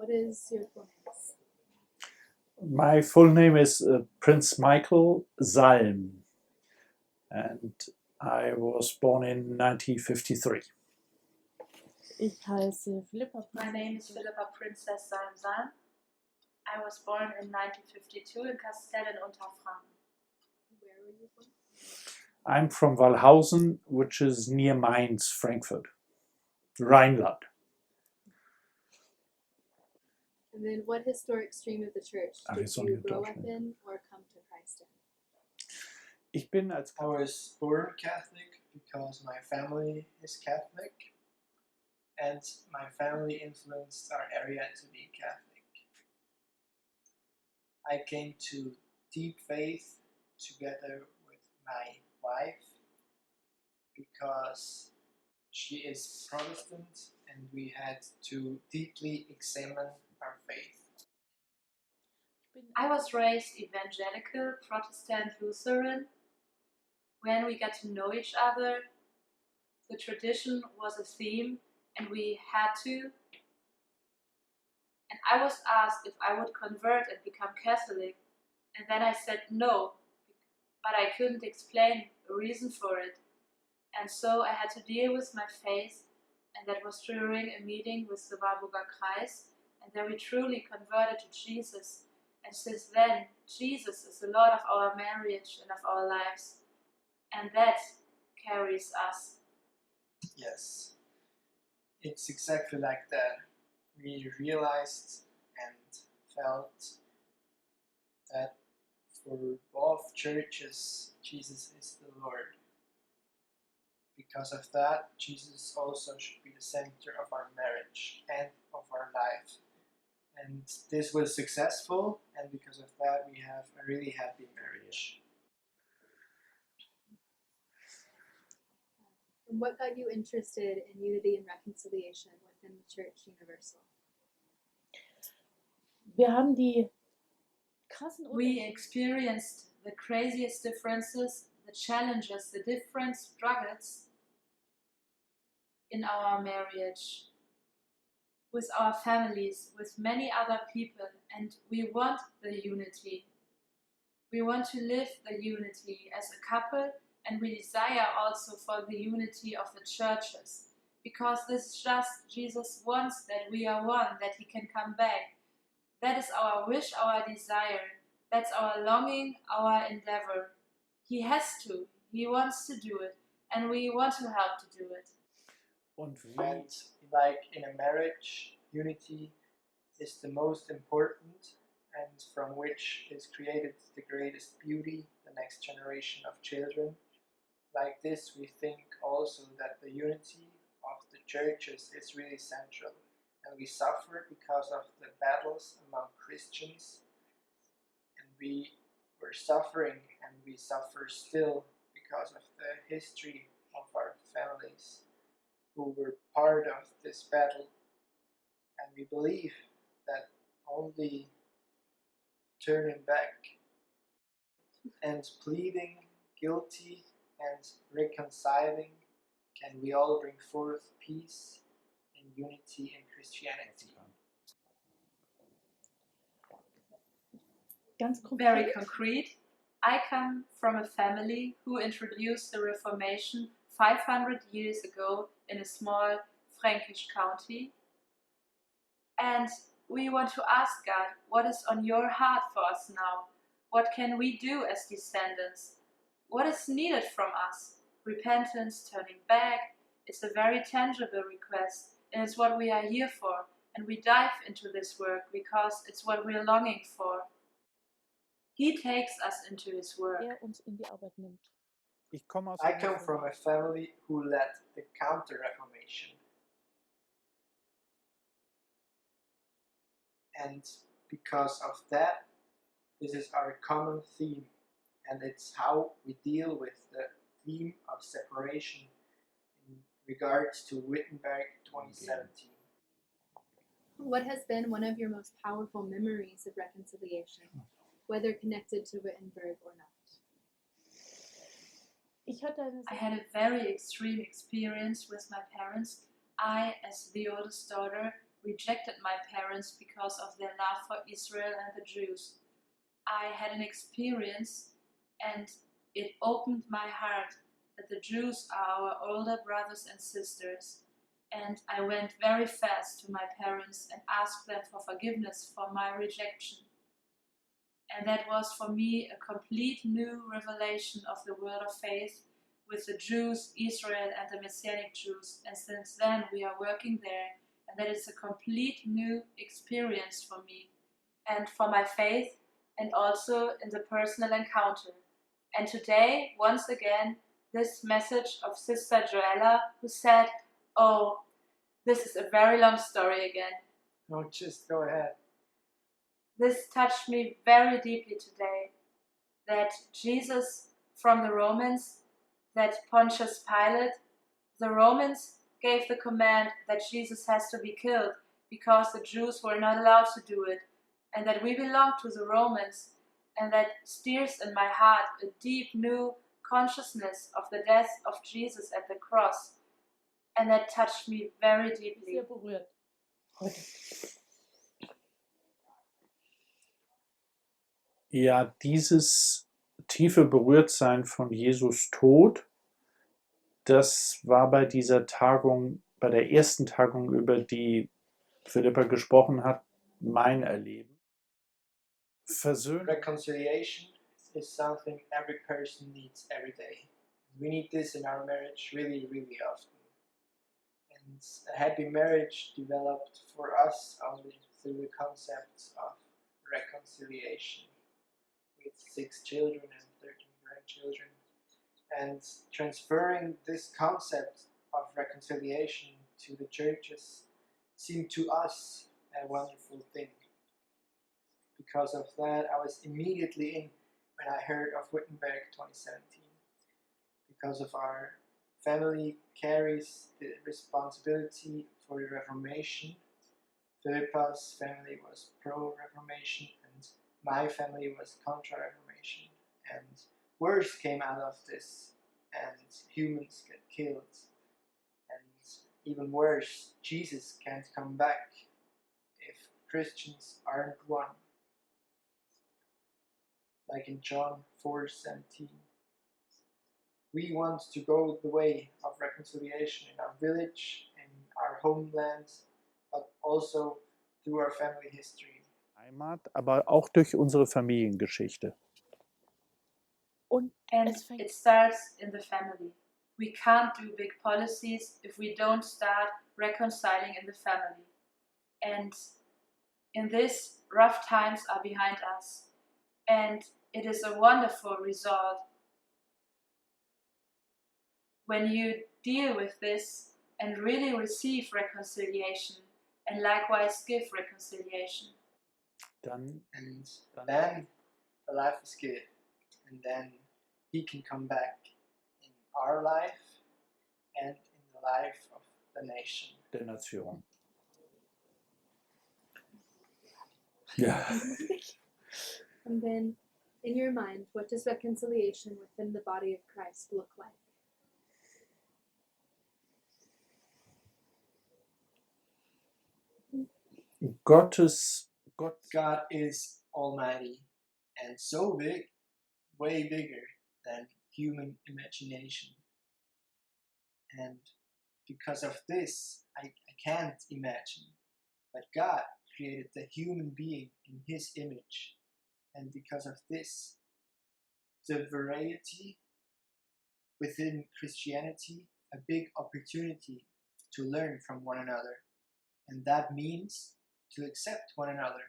What is your full name? My full name is Prince Michael Salm, and I was born in 1953. Ich heiße Philippa. My name is Philippa Princess Salm. I was born in 1952 in Kastel in Unterfranken. Where were you born? I'm from Wallhausen, which is near Mainz, Frankfurt, Rhineland. And then what historic stream of the church did you grow up in or come to Christ in? I was born Catholic because my family is Catholic, and my family influenced our area to be Catholic. I came to deep faith together with my wife because she is Protestant and we had to deeply examine our faith. I was raised evangelical, Protestant, Lutheran. When we got to know each other, the tradition was a theme and we had to. And I was asked if I would convert and become Catholic, and then I said no, but I couldn't explain a reason for it. And so I had to deal with my faith, and that was during a meeting with the Warburger Kreis, and there we truly converted to Jesus. And since then, Jesus is the Lord of our marriage and of our lives, and that carries us. Yes, it's exactly like that. We realized and felt that for both churches, Jesus is the Lord. Because of that, Jesus also should be the center of our marriage and of our life. And this was successful, and because of that, we have a really happy marriage. And what got you interested in unity and reconciliation within the Church Universal? Wir haben die krassen We Unterschiede. experienced the craziest differences, the challenges, the different struggles in our marriage, with our families, with many other people, and we want the unity. We want to live the unity as a couple, and we desire also for the unity of the churches, because this is just Jesus wants that we are one, that he can come back. That is our wish, our desire. That's our longing, our endeavor. He has to. He wants to do it, and we want to help to do it. And like in a marriage, unity is the most important, and from which is created the greatest beauty, the next generation of children. Like this, we think also that the unity of the churches is really central, and we suffer because of the battles among Christians, and we were suffering, and we suffer still because of the history of our families who were part of this battle. And we believe that only turning back and pleading guilty and reconciling can we all bring forth peace and unity in Christianity. Very concrete. I come from a family who introduced the Reformation 500 years ago in a small Frankish county. And we want to ask God, what is on your heart for us now? What can we do as descendants? What is needed from us? Repentance, turning back. It's a very tangible request, and it's what we are here for. And we dive into this work because it's what we're longing for. He takes us into his work. Uns in die Arbeit nimmt. I come from a family who led the Counter-Reformation. And because of that, this is our common theme, and it's how we deal with the theme of separation in regards to Wittenberg 2017. What has been one of your most powerful memories of reconciliation, whether connected to Wittenberg or not? I had a very extreme experience with my parents. I, as the oldest daughter, rejected my parents because of their love for Israel and the Jews. I had an experience and it opened my heart that the Jews are our older brothers and sisters. And I went very fast to my parents and asked them for forgiveness for my rejection. And that was for me a complete new revelation of the world of faith with the Jews, Israel, and the Messianic Jews. And since then we are working there, and that is a complete new experience for me and for my faith, and also in the personal encounter. And today, once again, this message of Sister Joella, who said, oh, this is a very long story again. No, just go ahead. This touched me very deeply today, that Jesus from the Romans, that Pontius Pilate, the Romans gave the command that Jesus has to be killed because the Jews were not allowed to do it, and that we belong to the Romans, and that stirs in my heart a deep new consciousness of the death of Jesus at the cross, and that touched me very deeply. Sehr berührt heute. Ja, dieses tiefe Berührtsein von Jesus Tod, das war bei dieser Tagung, bei der ersten Tagung, über die Philippa gesprochen hat, mein Erleben. Versöhnung. Reconciliation is something every person needs every day. We need this in our marriage really, really often. And a happy marriage developed for us only through the concept of reconciliation with 6 children and 13 grandchildren. And transferring this concept of reconciliation to the churches seemed to us a wonderful thing. Because of that, I was immediately in when I heard of Wittenberg 2017. Because of our family carries the responsibility for the Reformation. Philippa's family was pro-Reformation and my family was contra-Reformation. And wars came out of this and humans get killed. And even worse, Jesus can't come back if Christians aren't one. Like in John 4:17. We want to go the way of reconciliation in our village, in our homeland, but also through our family history. Heimat, aber auch durch unsere Familiengeschichte. Und And es fängt it starts in the family. We can't do big policies if we don't start reconciling in the family. And in this, rough times are behind us. And it is a wonderful result when you deal with this and really receive reconciliation and likewise give reconciliation. Dann, And then the life is good. And then he can come back in our life and in the life of the nation. der Nation. Ja. And then, in your mind, what does reconciliation within the body of Christ look like? God God is almighty and so big, way bigger than human imagination. And because of this, I can't imagine. But God created the human being in his image. And because of this, the variety within Christianity, a big opportunity to learn from one another. And that means to accept one another,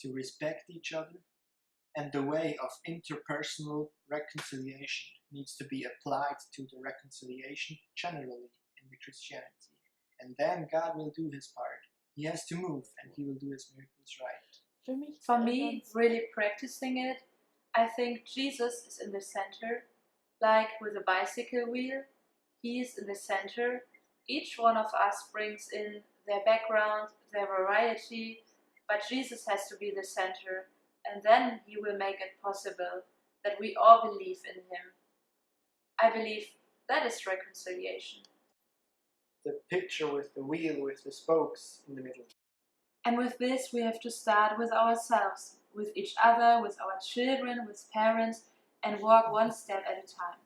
to respect each other, and the way of interpersonal reconciliation needs to be applied to the reconciliation generally in the Christianity. And then God will do his part. He has to move and he will do his miracles right. für mich For me, ganz really practicing it, I think Jesus is in the center, like with a bicycle wheel. He is in the center. Each one of us brings in their background, their variety, but Jesus has to be the center, and then he will make it possible that we all believe in him. I believe that is reconciliation. The picture with the wheel with the spokes in the middle. And with this, we have to start with ourselves, with each other, with our children, with parents, and walk one step at a time.